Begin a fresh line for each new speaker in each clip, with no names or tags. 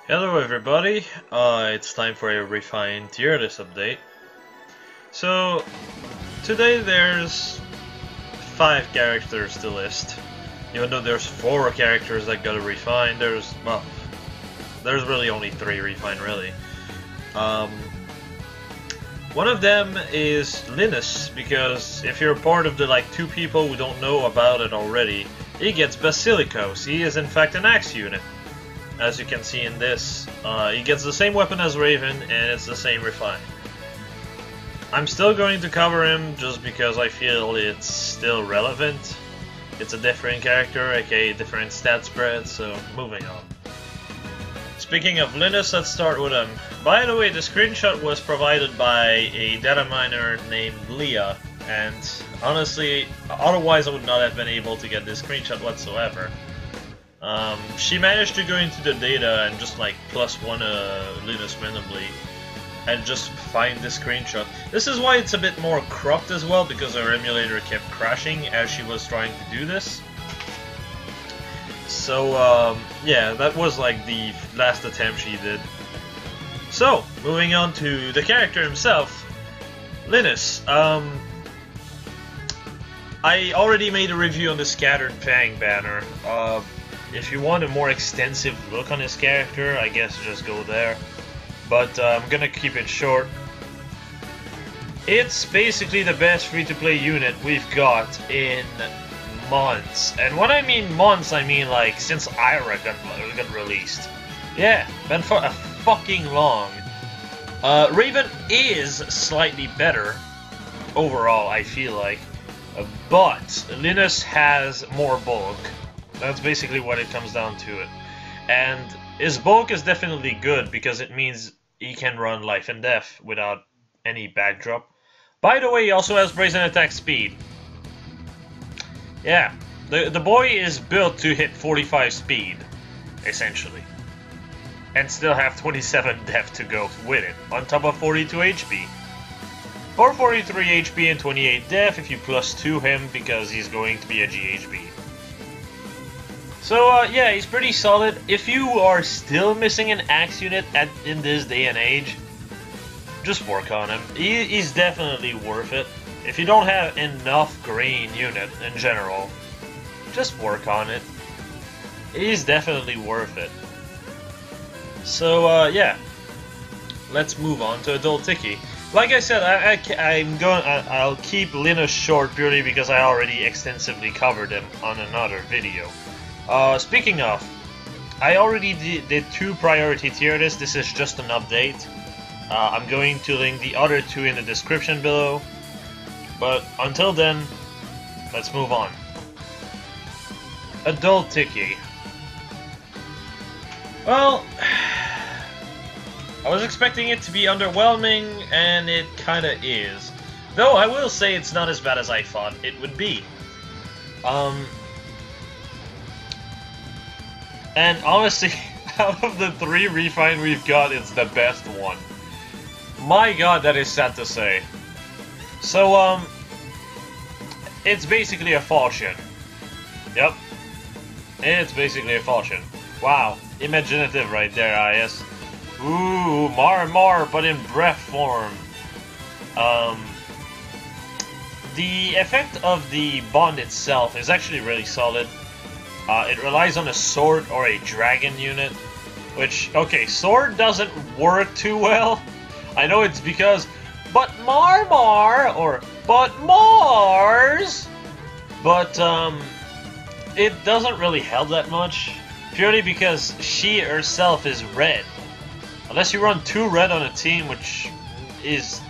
Hello everybody, it's time for a refined tier list update. So, today there's 5 characters to list. Even though there's 4 characters that got a refine, there's really only 3 refine really. One of them is Linethe, because if you're part of the 2 people who don't know about it already, he gets Basilicos. He is in fact an axe unit. As you can see in this, he gets the same weapon as Raven, and it's the same refine. I'm still going to cover him just because I feel it's still relevant. It's a different character, aka different stat spread, so moving on. Speaking of Linethe, let's start with him. By the way, the screenshot was provided by a data miner named Leah, and honestly, otherwise I would not have been able to get this screenshot whatsoever. She managed to go into the data and just +1 Linethe randomly and just find the screenshot. This is why it's a bit more cropped as well, because our emulator kept crashing as she was trying to do this. So yeah, that was the last attempt she did. So, moving on to the character himself, Linethe. I already made a review on the Scattered Fang banner. If you want a more extensive look on his character, I guess just go there. But I'm gonna keep it short. It's basically the best free-to-play unit we've got in months. And when I mean months, I mean since Ira got released. Yeah, been for a fucking long. Raven is slightly better overall, I feel like. But Linethe has more bulk. That's basically what it comes down to it. And his bulk is definitely good because it means he can run life and death without any backdrop. By the way, he also has brazen attack speed. Yeah, the boy is built to hit 45 speed, essentially. And still have 27 def to go with it, on top of 42 HP. Or 43 HP and 28 def if you +2 him because he's going to be a GHB. So yeah, he's pretty solid. If you are still missing an axe unit in this day and age, just work on him. He's definitely worth it. If you don't have enough green unit in general, just work on it. He's definitely worth it. So yeah, let's move on to Adult Tiki. Like I said, I'll keep Linethe short purely because I already extensively covered him on another video. Speaking of, I already did 2 priority tier lists. This is just an update. I'm going to link the other 2 in the description below. But until then, let's move on. Adult Tiki. Well, I was expecting it to be underwhelming, and it kinda is. Though I will say it's not as bad as I thought it would be. And honestly, out of the 3 refine we've got, it's the best one. My god, that is sad to say. So, it's basically a falchion. Yep. It's basically a falchion. Wow, imaginative right there, I.S. Ooh, Mar, but in breath form. The effect of the bond itself is actually really solid. It relies on a sword or a dragon unit, which, okay, sword doesn't work too well. I know it's because, but Mar, or but Mars, but it doesn't really help that much, purely because she herself is red. Unless you run 2 red on a team, which is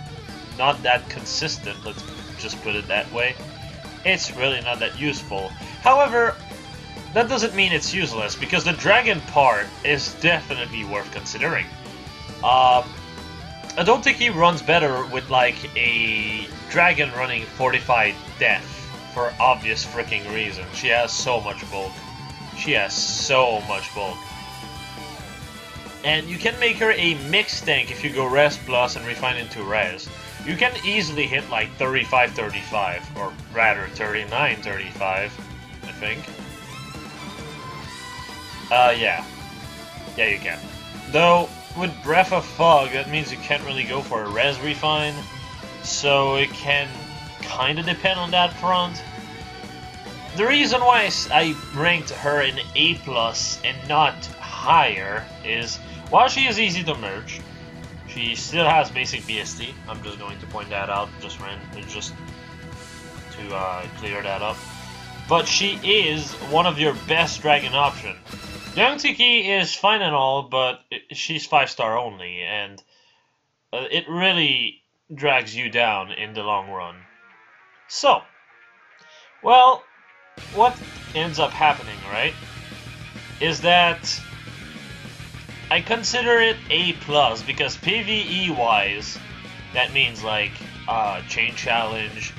not that consistent, let's just put it that way, it's really not that useful. However, that doesn't mean it's useless, because the dragon part is definitely worth considering. I don't think he runs better with a dragon running 45 def, for obvious freaking reasons. She has so much bulk. She has so much bulk. And you can make her a mixed tank if you go res plus and refine into res. You can easily hit 35-35, or rather 39-35, I think. Yeah. Yeah, you can. Though, with Breath of Fog, that means you can't really go for a res refine, so it can kind of depend on that front. The reason why I ranked her in A+ and not higher is, while she is easy to merge, she still has basic BST. I'm just going to point that out, just to clear that up. But she is one of your best dragon option. Young Tiki is fine and all, but she's 5-star only, and it really drags you down in the long run. So, well, what ends up happening, right, is that I consider it A+, because PvE-wise, that means like Chain Challenge,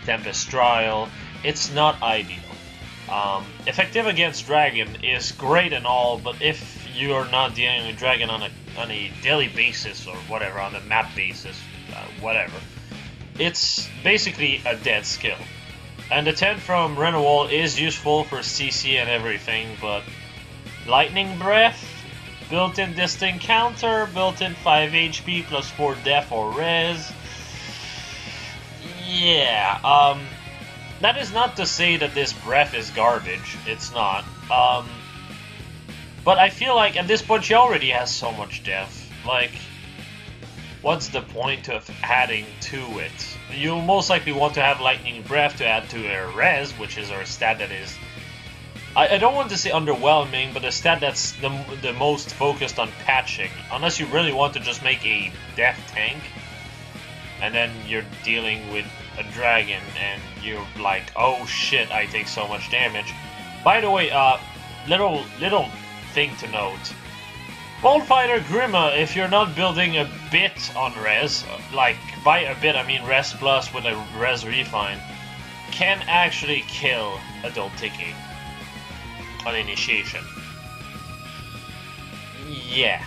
Tempest Trial, it's not ideal. Effective against Dragon is great and all, but if you're not dealing with Dragon on a daily basis or whatever, on a map basis, whatever, it's basically a dead skill. And the 10 from Renewal is useful for CC and everything, but Lightning Breath, built-in distinct counter, built-in 5 HP plus 4 def or res. Yeah, that is not to say that this breath is garbage. It's not. But I feel like at this point she already has so much def. Like, what's the point of adding to it? You'll most likely want to have Lightning Breath to add to her res, which is her stat that is... I don't want to say underwhelming, but a stat that's the most focused on patching. Unless you really want to just make a def tank, and then you're dealing with a dragon, and you're like, oh shit, I take so much damage. By the way, little thing to note. Bullfighter Grima, if you're not building a bit on res, like by a bit I mean res plus with a res refine, can actually kill Adult Tiki on initiation. Yeah.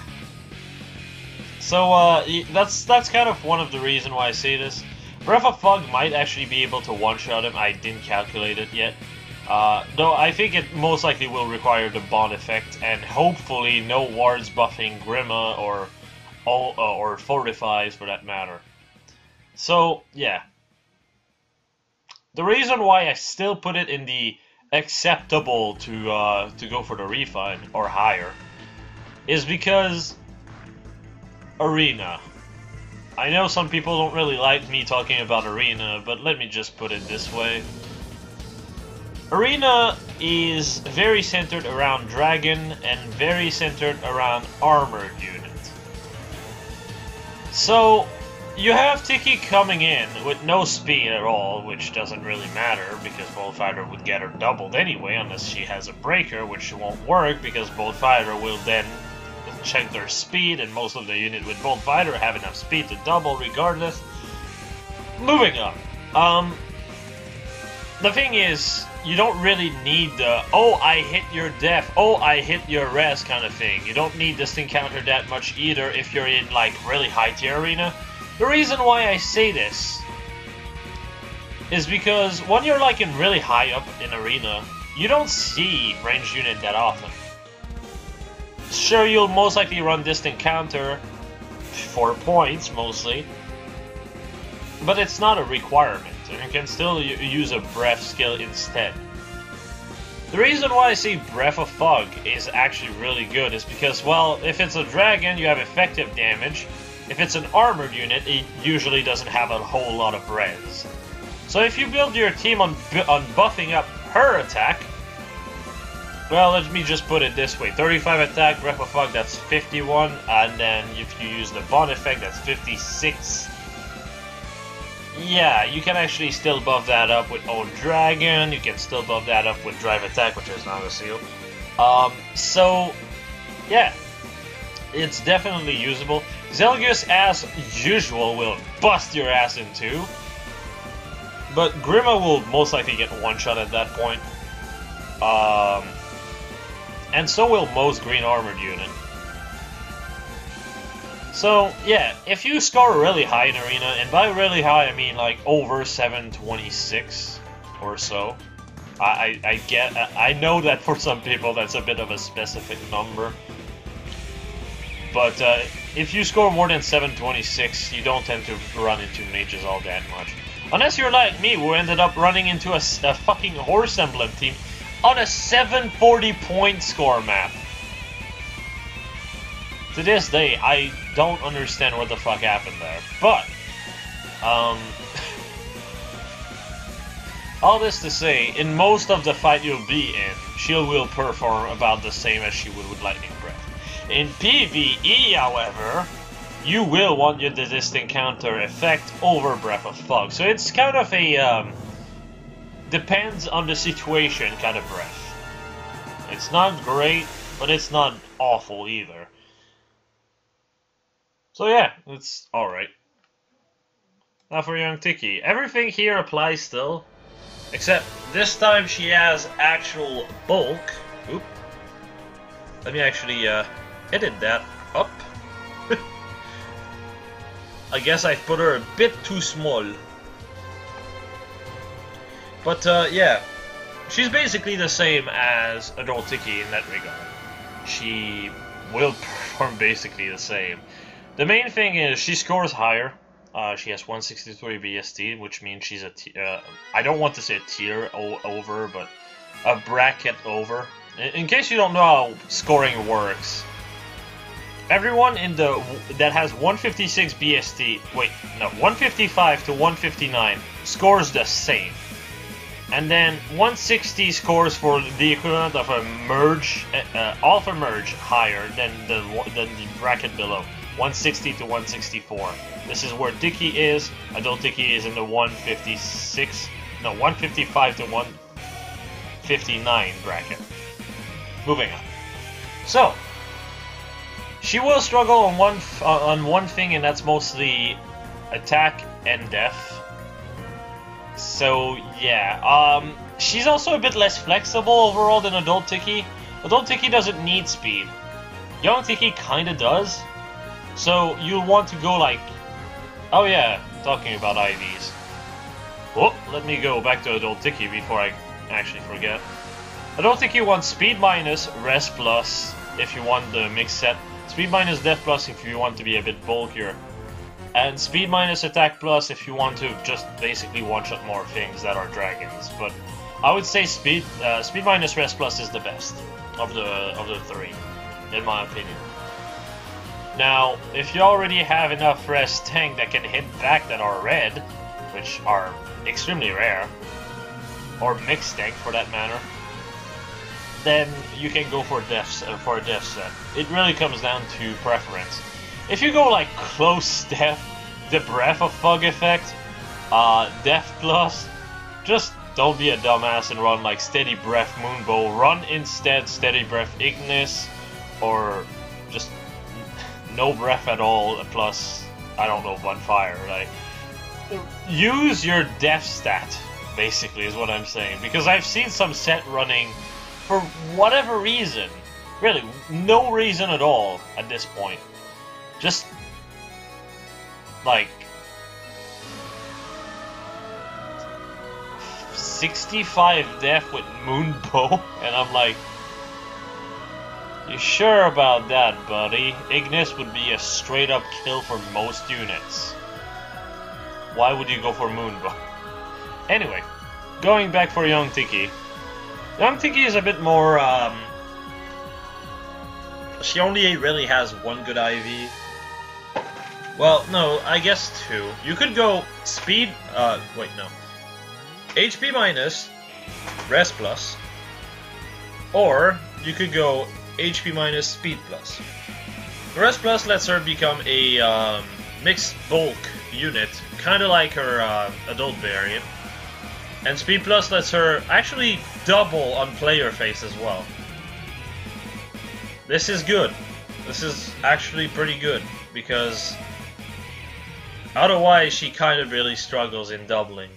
So that's kind of one of the reasons why I say this. Breath of Fog might actually be able to one-shot him. I didn't calculate it yet. Though I think it most likely will require the bond effect, and hopefully no wards buffing Grima or Fortifies for that matter. So yeah. The reason why I still put it in the acceptable to go for the refine or higher is because Arena. I know some people don't really like me talking about Arena, but let me just put it this way. Arena is very centered around Dragon and very centered around armored unit. So you have Tiki coming in with no speed at all, which doesn't really matter because Bullfighter would get her doubled anyway unless she has a breaker, which won't work because Bullfighter will then check their speed, and most of the unit with Bullfighter have enough speed to double regardless. Moving on. The thing is, you don't really need the, oh, I hit your def, oh, I hit your res kind of thing. You don't need this encounter that much either if you're in, like, really high tier arena. The reason why I say this is because when you're, like, in really high up in arena, you don't see ranged unit that often. Sure, you'll most likely run distant counter for points, mostly, but it's not a requirement, and you can still use a breath skill instead. The reason why I say Breath of Fog is actually really good is because, well, if it's a dragon, you have effective damage. If it's an armored unit, it usually doesn't have a whole lot of res. So if you build your team on buffing up her attack, well, let me just put it this way. 35 attack, Breath of Fog, that's 51. And then if you use the bond effect, that's 56. Yeah, you can actually still buff that up with Old Dragon. You can still buff that up with Drive Attack, which is not a seal. So, yeah. It's definitely usable. Zelgus, as usual, will bust your ass in two. But Grima will most likely get one-shot at that point. And so will most green armored unit. So, yeah, if you score really high in arena, and by really high I mean like over 726 or so, I know that for some people that's a bit of a specific number. But if you score more than 726, you don't tend to run into mages all that much. Unless you're like me, who ended up running into a fucking horse emblem team on a 740 point score map. To this day, I don't understand what the fuck happened there. But, all this to say, in most of the fight you'll be in, she will perform about the same as she would with Lightning Breath. In PvE, however, you will want your distant counter effect over Breath of Fog. So it's kind of a, depends on the situation kind of breath. It's not great, but it's not awful either. So yeah, it's alright. Now for young Tiki. Everything here applies still. Except this time she has actual bulk. Oop. Let me actually edit that up. I guess I put her a bit too small. But yeah, she's basically the same as Adult Tiki in that regard. She will perform basically the same. The main thing is she scores higher. She has 163 BST, which means she's a I don't want to say a tier over, but a bracket over. In case you don't know how scoring works, everyone in the that has 156 BST, wait, no, 155 to 159 scores the same. And then 160 scores for the equivalent of a merge, alpha merge higher than the bracket below. 160 to 164. This is where Tiki is. Adult Tiki is in the 156, no, 155 to 159 bracket. Moving on. So, she will struggle on one thing, and that's mostly attack and death. So yeah, she's also a bit less flexible overall than Adult Tiki. Adult Tiki doesn't need speed. Young Tiki kinda does. So you'll want to go like, oh yeah, talking about IVs. Oh, let me go back to Adult Tiki before I actually forget. Adult Tiki wants speed minus, rest plus if you want the mix set. Speed minus death plus if you want to be a bit bulkier. And speed minus attack plus if you want to just basically one-shot more things that are dragons. But I would say speed minus rest plus is the best of the three, in my opinion. Now, if you already have enough rest tank that can hit back that are red, which are extremely rare, or mixed tank for that matter, then you can go for a death set. It really comes down to preference. If you go like close death, the Breath of Fog effect, death plus, just don't be a dumbass and run like Steady Breath Moonbow. Run instead Steady Breath Ignis, or just no breath at all, plus, I don't know, Bonfire. Like, use your death stat, basically, is what I'm saying. Because I've seen some set running, for whatever reason, really, no reason at all at this point. Just, like, 65 death with Moonbow, and I'm like, you sure about that, buddy? Ignis would be a straight up kill for most units. Why would you go for Moonbow? Anyway, going back for Young Tiki. Young Tiki is a bit more, she only really has one good IV. Well, no, I guess two. You could go speed, wait, no. HP minus, rest plus, or you could go HP minus speed plus. Rest plus lets her become a mixed bulk unit, kind of like her adult variant. And speed plus lets her actually double on player face as well. This is good. This is actually pretty good, because otherwise she kind of really struggles in doubling.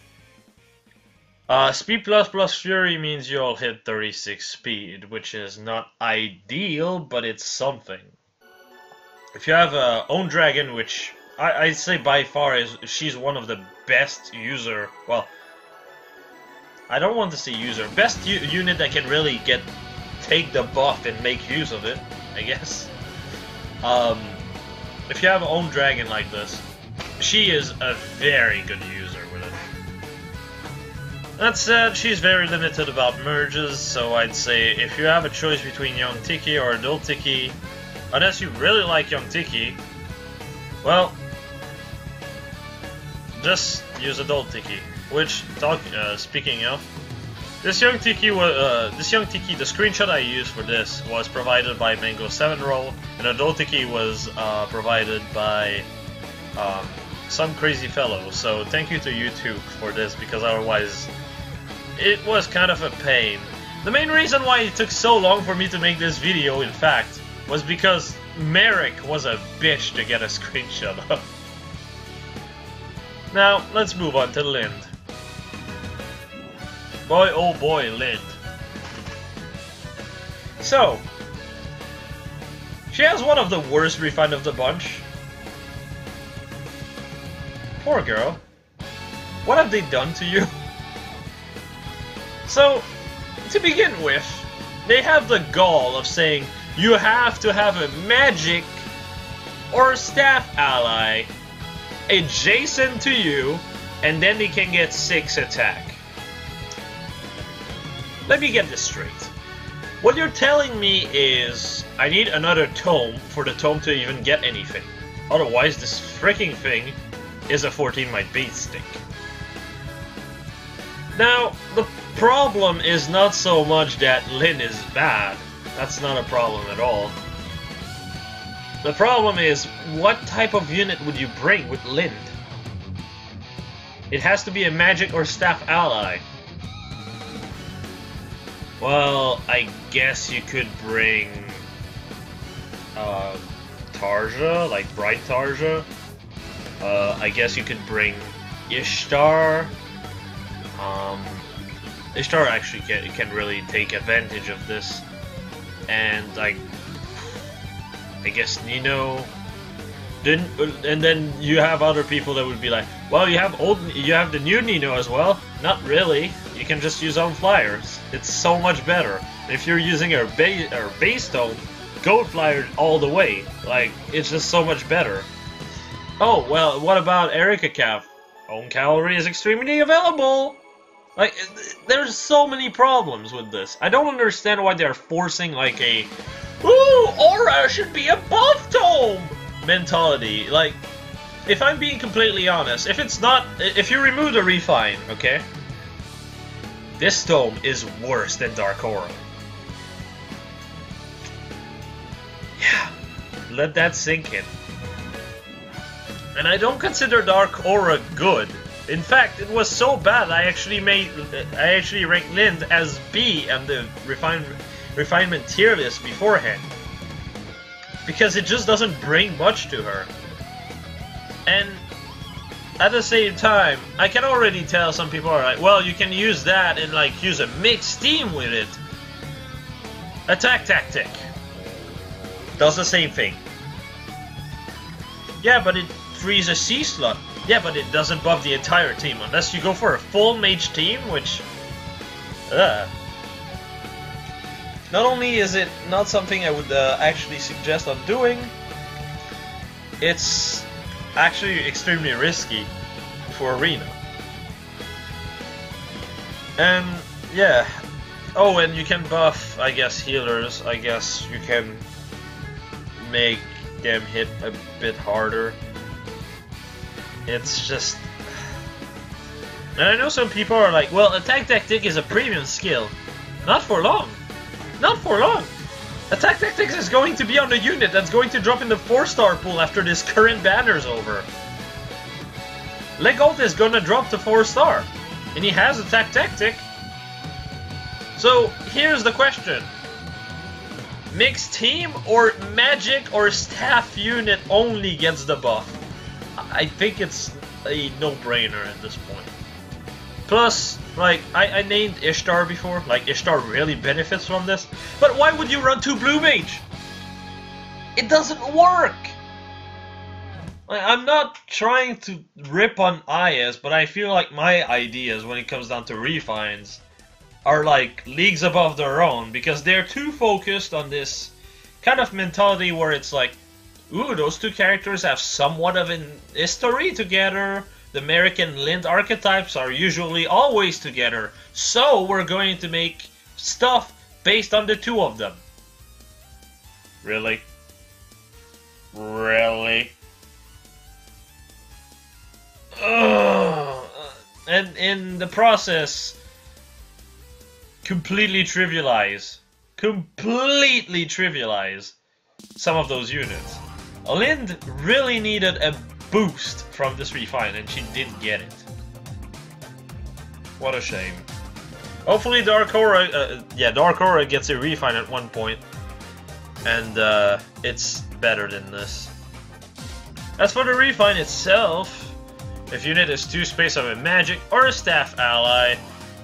Speed plus plus Fury means you'll hit 36 speed, which is not ideal, but it's something. If you have a own dragon, which I'd say by far she's one of the best user, well, I don't want to say user, best unit that can really take the buff and make use of it, I guess. if you have an own dragon like this, she is a very good user with it. That said, she's very limited about merges, so I'd say if you have a choice between Young Tiki or Adult Tiki, unless you really like Young Tiki, well, just use Adult Tiki. Which, speaking of, this young Tiki, the screenshot I used for this was provided by Mango 7 Roll, and Adult Tiki was provided by some crazy fellow. So thank you to YouTube for this, because otherwise it was kind of a pain. The main reason why it took so long for me to make this video, in fact, was because Marik was a bitch to get a screenshot of. Now, let's move on to Linde. Boy, oh boy, Linde. So, she has one of the worst refine of the bunch. Poor girl. What have they done to you? So, to begin with, they have the gall of saying you have to have a magic or staff ally adjacent to you, and then they can get 6 attack. Let me get this straight. What you're telling me is I need another tome for the tome to even get anything. Otherwise, this freaking thing is a 14-might bait stick. Now, the problem is not so much that Linde is bad. That's not a problem at all. The problem is, what type of unit would you bring with Linde? It has to be a magic or staff ally. Well, I guess you could bring Tarja, like Bright Tarja. I guess you could bring Ishtar. Ishtar actually can really take advantage of this, and I guess Nino. And then you have other people that would be like, well, you have the new Nino as well. Not really. You can just use on flyers. It's so much better. If you're using our base tome, gold flyer all the way. Like, it's just so much better. Oh, well, what about Erika Calf? Own cavalry is extremely available. Like, there's so many problems with this. I don't understand why they're forcing like a, ooh, Aura should be a buff tome mentality. Like, if I'm being completely honest, if you remove the refine, okay? This tome is worse than Dark Aura. Yeah, let that sink in. And I don't consider Dark Aura good. In fact, it was so bad I actually ranked Linde as B on the refinement tier list beforehand. Because it just doesn't bring much to her. And at the same time, I can already tell some people are like, well, you can use that and like use a mixed team with it. Attack Tactic does the same thing. Yeah, but it frees a C slot. Yeah, but it doesn't buff the entire team unless you go for a full mage team, which not only is it not something I would actually suggest on doing, it's actually extremely risky for Arena. And yeah, oh, and you can buff, I guess, healers. I guess you can make them hit a bit harder. It's just, and I know some people are like, well, Attack Tactic is a premium skill. Not for long. Not for long. Attack Tactics is going to be on the unit that's going to drop in the 4-star pool after this current banner's over. Legault is gonna drop to 4-star, and he has Attack Tactic. So here's the question: mixed team or magic or staff unit only gets the buff? I think it's a no-brainer at this point. Plus, like, I named Ishtar before. Like, Ishtar really benefits from this. But why would you run 2 Blue Mage? It doesn't work! Like, I'm not trying to rip on IS, but I feel like my ideas when it comes down to refines are like leagues above their own, because they're too focused on this kind of mentality where it's like, ooh, those two characters have somewhat of an history together. The Marik and Linde archetypes are usually always together, so we're going to make stuff based on the two of them. Really? Really? Ugh. And in the process, completely trivialize some of those units. Linde really needed a boost from this refine, and she didn't get it. What a shame. Hopefully Dark Aura gets a refine at one point, and it's better than this. As for the refine itself, if unit is 2 space of a magic or a staff ally,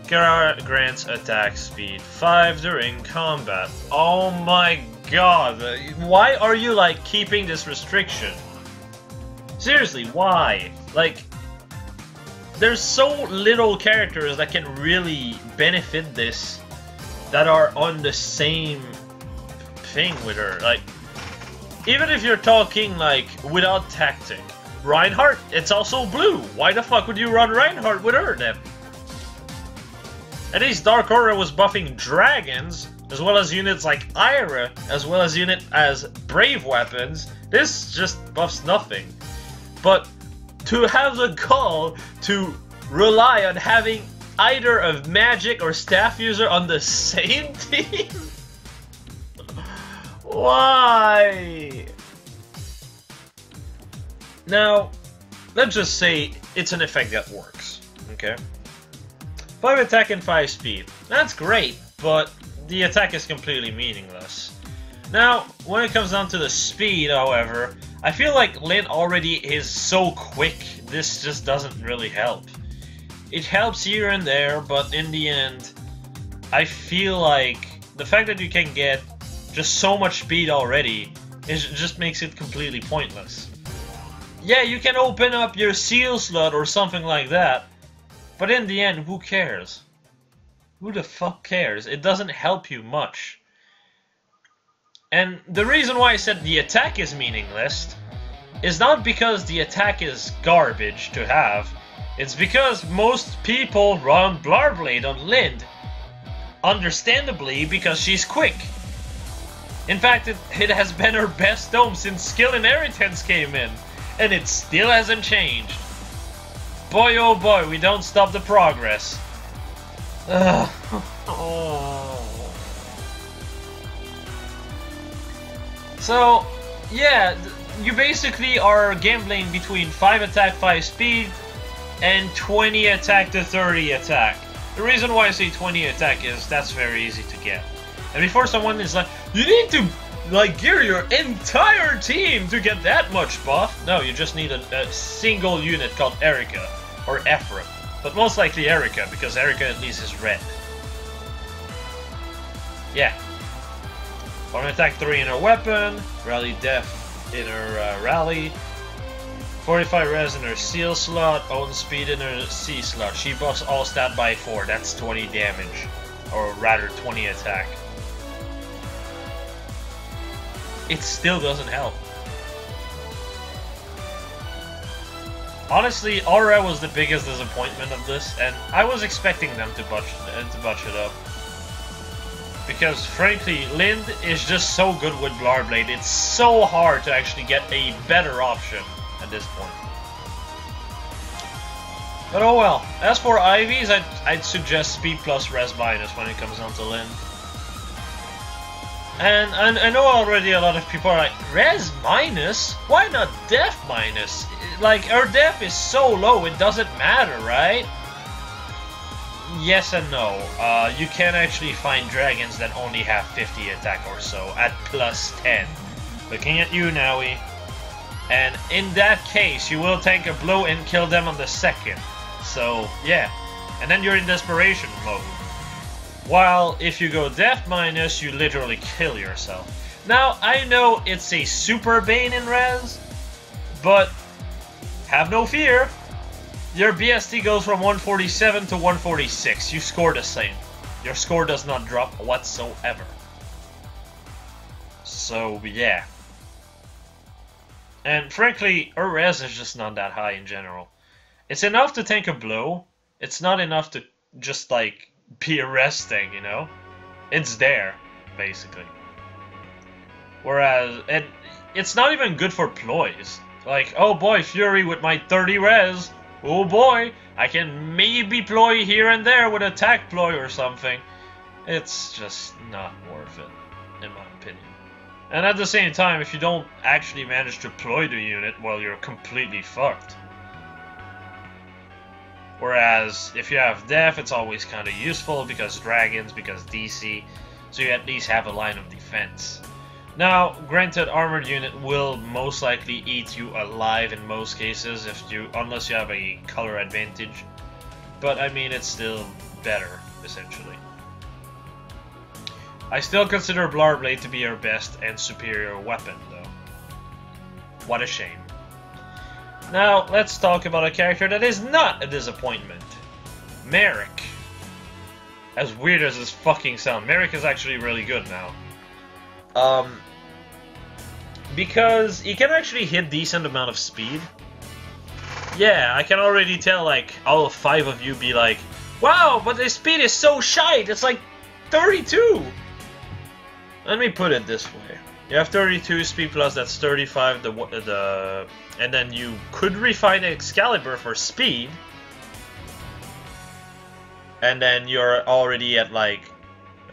grants attack speed 5 during combat. Oh my god, why are you like keeping this restriction? Seriously, why? Like, there's so little characters that can really benefit this that are on the same thing with her. Like, even if you're talking like without tactic, Reinhardt, it's also blue. Why the fuck would you run Reinhardt with her then? At least Dark Aura was buffing dragons, as well as units like Ira, as well as unit as brave weapons. This just buffs nothing. But to have the gall to rely on having either a magic or staff user on the same team? Why? Now, let's just say it's an effect that works, okay? 5 attack and 5 speed. That's great, but the attack is completely meaningless. Now, when it comes down to the speed, however, I feel like Linde already is so quick, this just doesn't really help. It helps here and there, but in the end, I feel like the fact that you can get just so much speed already just makes it completely pointless. Yeah, you can open up your seal slot or something like that, but in the end, who cares? Who the fuck cares? It doesn't help you much. And the reason why I said the attack is meaningless is not because the attack is garbage to have, it's because most people run Blarblade on Linde. Understandably, because she's quick. In fact, it has been her best dome since Skill Inheritance came in, and it still hasn't changed. Boy oh boy, we don't stop the progress. So, yeah, you basically are gambling between 5 attack, 5 speed, and 20 attack to 30 attack. The reason why I say 20 attack is that's very easy to get. And before someone is like, you need to like gear your entire team to get that much buff. No, you just need a single unit called Erica, or Ephraim. But most likely Erica, because Erica at least is red. Yeah. 1 attack 3 in her weapon, Rally Def in her rally, 45 res in her seal slot, own speed in her C slot. She buffs all stat by 4, that's 20 damage. Or rather 20 attack. It still doesn't help. Honestly, Aura was the biggest disappointment of this, and I was expecting them to butch it up. Because frankly, Linde is just so good with Blarblade, it's so hard to actually get a better option at this point. But oh well. As for IVs, I'd suggest speed plus res minus when it comes down to Linde. And I know already a lot of people are like, res minus? Why not def minus? Like, her def is so low, it doesn't matter, right? Yes and no. You can actually find dragons that only have 50 attack or so at plus 10. Looking at you, Naui. And in that case, you will tank a blow and kill them on the second. So, yeah. And then you're in desperation mode. While if you go def minus, you literally kill yourself. Now, I know it's a super bane in res, but have no fear. Your BST goes from 147 to 146. You score the same. Your score does not drop whatsoever. So, yeah. And frankly, her res is just not that high in general. It's enough to tank a blow. It's not enough to just, like, be a res thing, you know? It's there, basically. Whereas, and it's not even good for ploys. Like, oh boy, Fury with my 30 res. Oh boy, I can maybe ploy here and there with attack ploy or something. It's just not worth it, in my opinion. And at the same time, if you don't actually manage to ploy the unit, well, you're completely fucked. Whereas, if you have Def, it's always kind of useful because dragons, because DC, so you at least have a line of defense. Now, granted, armored unit will most likely eat you alive in most cases, unless you have a color advantage. But, I mean, it's still better, essentially. I still consider Blarblade to be her best and superior weapon, though. What a shame. Now, let's talk about a character that is not a disappointment. Marik. As weird as this fucking sound, Marik is actually really good now. Because he can actually hit decent amount of speed. Yeah, I can already tell, like, all 5 of you be like, wow, but his speed is so shite, it's like 32! Let me put it this way. You have 32 speed plus, that's 35, and then you could refine Excalibur for speed. And then you're already at like,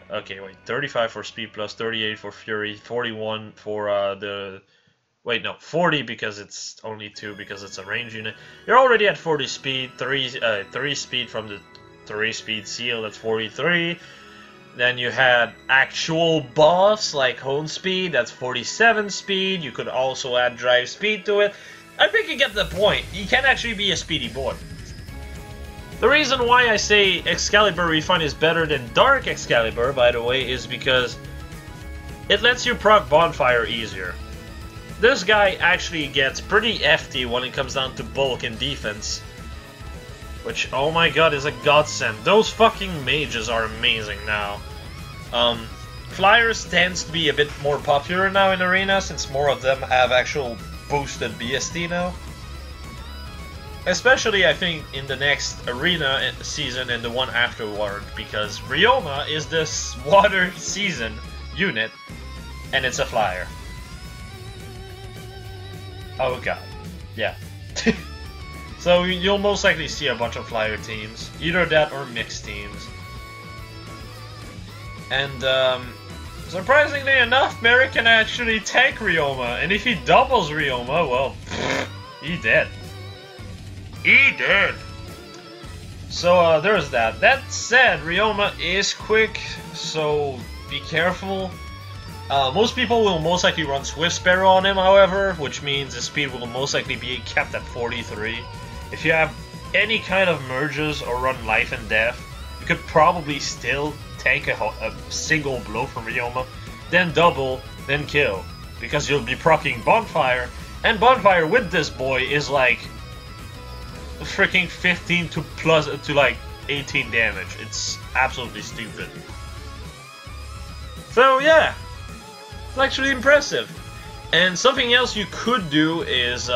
okay, wait, 35 for speed plus, 38 for Fury, 41 for wait, no, 40 because it's only 2 because it's a range unit. You're already at 40 speed, 3 speed from the 3 speed seal, that's 43. Then you had actual buffs like Hone Speed, that's 47 speed. You could also add Drive Speed to it. I think you get the point. You can actually be a speedy boy. The reason why I say Excalibur Refine is better than Dark Excalibur, by the way, is because it lets you proc Bonfire easier. This guy actually gets pretty hefty when it comes down to bulk and defense. Which, oh my god, is a godsend. Those fucking mages are amazing now. Flyers tends to be a bit more popular now in Arena, since more of them have actual boosted BST now. Especially, I think, in the next Arena season and the one afterward, because Ryoma is this water season unit, and it's a flyer. Oh god. Yeah. So you'll most likely see a bunch of flyer teams, either that or mixed teams. And surprisingly enough, Marik can actually tank Ryoma, and if he doubles Ryoma, well, he dead. He dead. So there's that. That said, Ryoma is quick, so be careful. Most people will most likely run Swift Sparrow on him, however, which means his speed will most likely be kept at 43. If you have any kind of merges or run Life and Death, you could probably still tank a single blow from Ryoma, then double, then kill, because you'll be proccing Bonfire, and Bonfire with this boy is like freaking 15 to like 18 damage. It's absolutely stupid. So yeah, it's actually impressive. And something else you could do is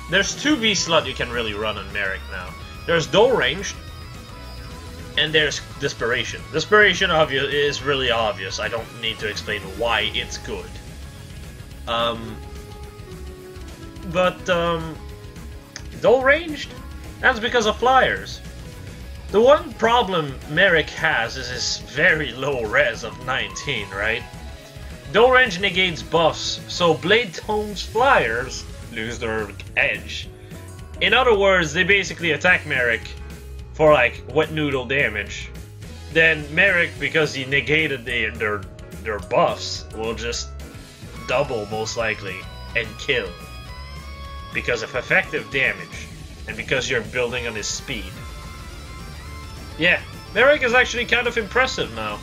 there's 2 V-slot you can really run on Marik now. There's Dual Ranged, and there's Desperation. Desperation is really obvious. I don't need to explain why it's good. Dual Ranged? That's because of flyers. The one problem Marik has is his very low res of 19, right? Dual Range negates buffs, so Blade Tone's flyers lose their edge. In other words, they basically attack Marik for like wet noodle damage. Then Marik, because he negated their buffs, will just double most likely and kill. Because of effective damage, and because you're building on his speed. Yeah, Marik is actually kind of impressive now.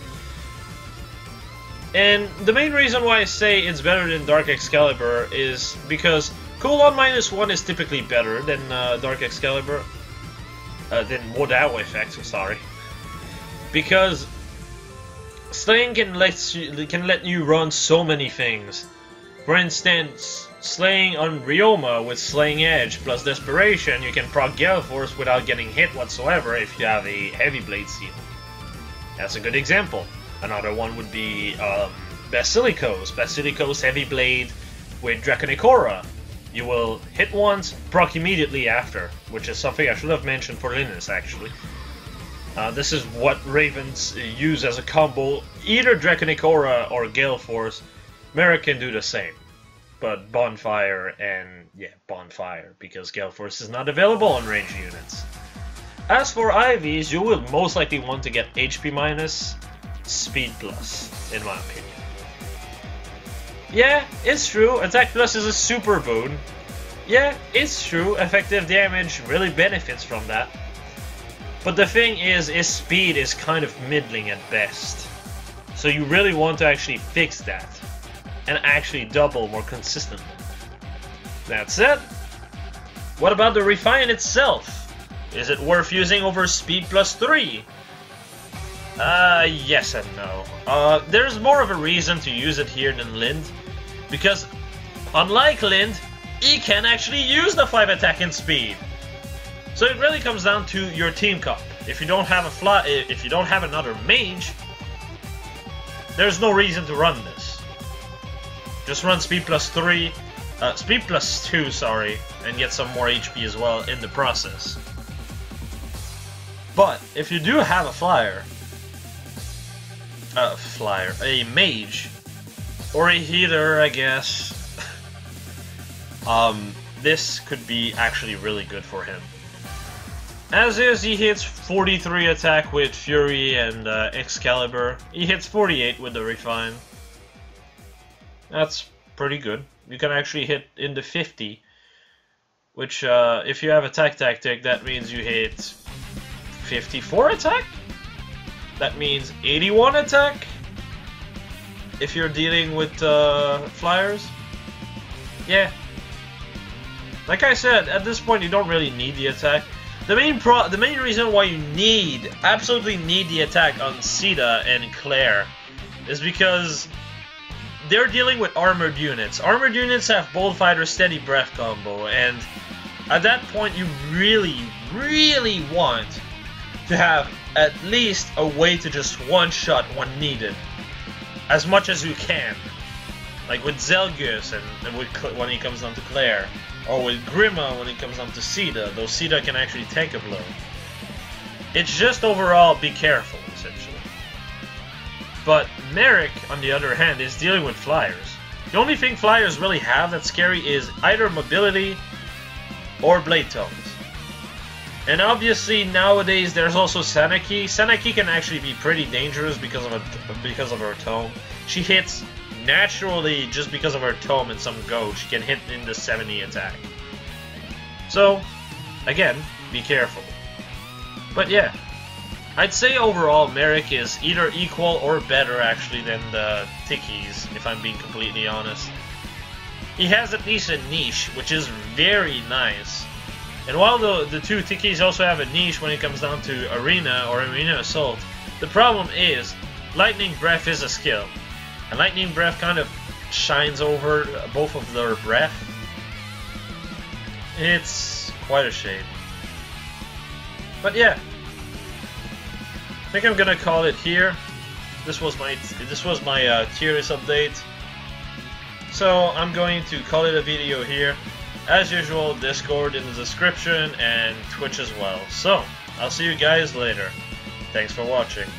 And the main reason why I say it's better than Dark Excalibur is because cooldown -1 is typically better than Dark Excalibur. Than Wodao effect, sorry. Because Slaying can let you run so many things. For instance, slaying on Ryoma with Slaying Edge plus Desperation, you can proc Gale Force without getting hit whatsoever if you have a Heavy Blade Seal. That's a good example. Another one would be Basilicos. Basilicos Heavy Blade with Draconic Aura. You will hit once, proc immediately after, which is something I should have mentioned for Linethe actually. This is what Ravens use as a combo. Either Draconic Aura or Gale Force. Marik can do the same. But Bonfire and, yeah, Bonfire, because Gale Force is not available on ranged units. As for IVs, you will most likely want to get HP minus, Speed plus, in my opinion. Yeah, it's true, Attack plus is a super boon. Yeah, it's true, effective damage really benefits from that. But the thing is, his speed is kind of middling at best. So you really want to actually fix that. And actually double more consistently. That said, what about the Refine itself? Is it worth using over Speed plus 3? Yes and no. There's more of a reason to use it here than Linde, because unlike Linde, he can actually use the 5 attack and speed. So it really comes down to your team comp. If you don't have if you don't have another mage, there's no reason to run this. Just run Speed plus 3, Speed plus 2, sorry, and get some more HP as well in the process. But if you do have a mage, or a healer, I guess, this could be actually really good for him. As is, he hits 43 attack with Fury and Excalibur. He hits 48 with the Refine. That's pretty good. You can actually hit into 50, which if you have attack tactic, that means you hit 54 attack? That means 81 attack? If you're dealing with flyers? Yeah. Like I said, at this point you don't really need the attack. The main reason why you absolutely need the attack on Sita and Claire is because they're dealing with armored units. Armored units have Bold Fighter Steady Breath combo, and at that point you really, really want to have at least a way to just one-shot when needed. As much as you can. Like with Zelgus and when he comes down to Claire. Or with Grima when it comes down to Sita, though Sita can actually take a blow. It's just overall be careful, essentially. But Marik, on the other hand, is dealing with flyers. The only thing flyers really have that's scary is either mobility or blade tomes. And obviously nowadays there's also Sanaki. Sanaki can actually be pretty dangerous because of her tome. She hits naturally just because of her tome and some goad. She can hit in the 70 attack. So, again, be careful. But yeah, I'd say overall Marik is either equal or better actually than the Tikis, if I'm being completely honest. He has at least a niche, which is very nice. And while the two Tikis also have a niche when it comes down to Arena or Arena Assault, the problem is Lightning Breath is a skill. And Lightning Breath kind of shines over both of their breath. It's quite a shame. But yeah, I think I'm gonna call it here. This was my tier list update. So I'm going to call it a video here. As usual, Discord in the description and Twitch as well. So I'll see you guys later. Thanks for watching.